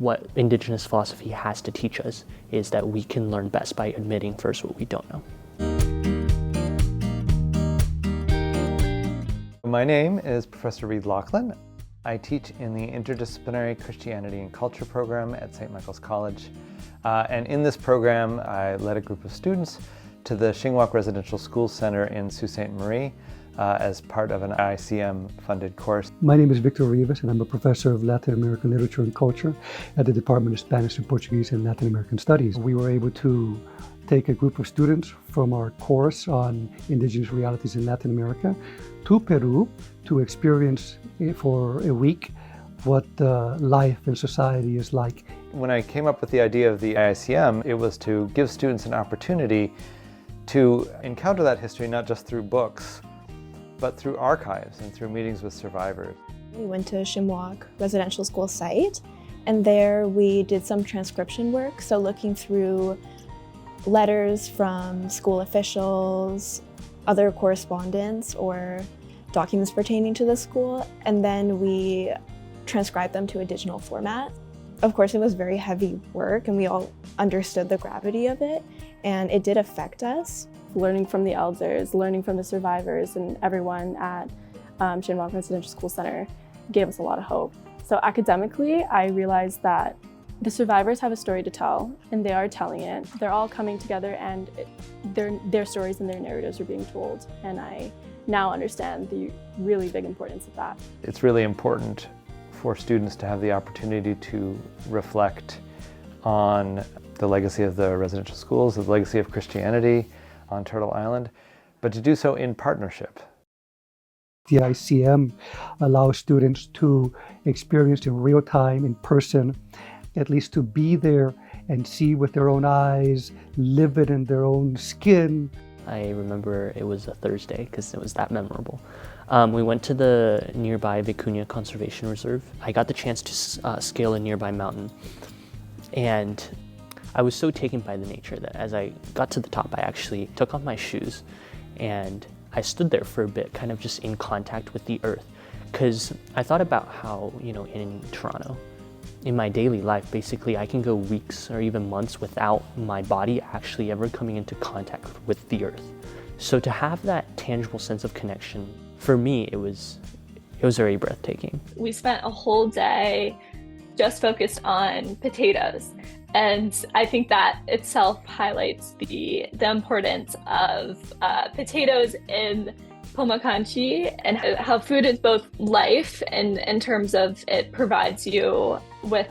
what Indigenous philosophy has to teach us is that we can learn best by admitting first what we don't know. My name is Professor Reed Laughlin. I teach in the Interdisciplinary Christianity and Culture program at St. Michael's College. And in this program, I led a group of students to the Shingwak Residential School Center in Sault Ste. Marie as part of an ICM-funded course. My name is Victor Rivas, and I'm a professor of Latin American Literature and Culture at the Department of Spanish and Portuguese and Latin American Studies. We were able to take a group of students from our course on Indigenous realities in Latin America to Peru to experience for a week what life and society is like. When I came up with the idea of the ICM, it was to give students an opportunity to encounter that history not just through books, but through archives and through meetings with survivors. We went to Shingwak Residential School site, and there we did some transcription work, so looking through letters from school officials, other correspondence, or documents pertaining to the school, and then we transcribed them to a digital format. Of course, it was very heavy work, and we all understood the gravity of it, and it did affect us. Learning from the elders, learning from the survivors, and everyone at Shingwak Residential School Center gave us a lot of hope. So academically, I realized that the survivors have a story to tell, and they are telling it. They're all coming together, and their stories and their narratives are being told. And I now understand the really big importance of that. It's really important for students to have the opportunity to reflect on the legacy of the residential schools, the legacy of Christianity on Turtle Island, but to do so in partnership. The ICM allows students to experience in real time, in person, at least to be there and see with their own eyes, live it in their own skin. I remember it was a Thursday because it was that memorable. We went to the nearby Vicuña Conservation Reserve. I got the chance to scale a nearby mountain, and I was so taken by the nature that as I got to the top, I actually took off my shoes and I stood there for a bit, kind of just in contact with the earth. Because I thought about how, in Toronto, in my daily life, basically I can go weeks or even months without my body actually ever coming into contact with the earth. So to have that tangible sense of connection, for me, it was very breathtaking. We spent a whole day just focused on potatoes. And I think that itself highlights the importance of potatoes in Pomacanchi and how food is both life and in terms of it provides you with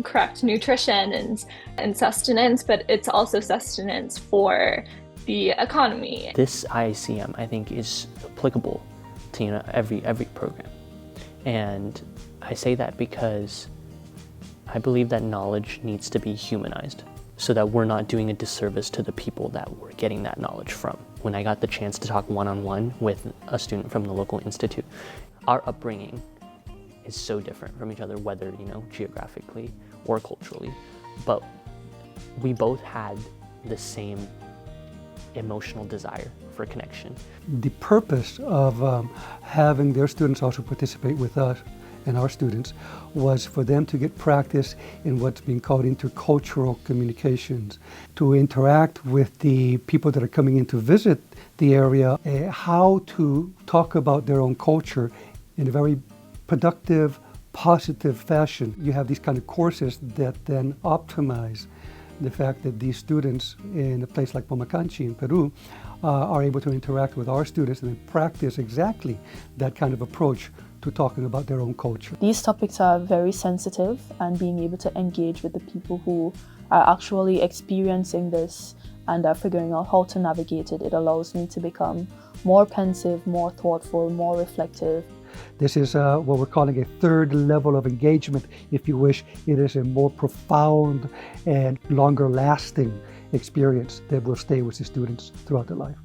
correct nutrition and sustenance, but it's also sustenance for the economy. This ICM, I think, is applicable to every program. And I say that because I believe that knowledge needs to be humanized so that we're not doing a disservice to the people that we're getting that knowledge from. When I got the chance to talk one-on-one with a student from the local institute, our upbringing is so different from each other, whether, geographically or culturally, but we both had the same emotional desire for connection. The purpose of having their students also participate with us and our students was for them to get practice in what's being called intercultural communications, to interact with the people that are coming in to visit the area, how to talk about their own culture in a very productive, positive fashion. You have these kind of courses that then optimize the fact that these students in a place like Pomacanchi in Peru are able to interact with our students and then practice exactly that kind of approach to talking about their own culture. These topics are very sensitive, and being able to engage with the people who are actually experiencing this and are figuring out how to navigate it, it allows me to become more pensive, more thoughtful, more reflective. This is what we're calling a third level of engagement, if you wish. It is a more profound and longer lasting experience that will stay with the students throughout their life.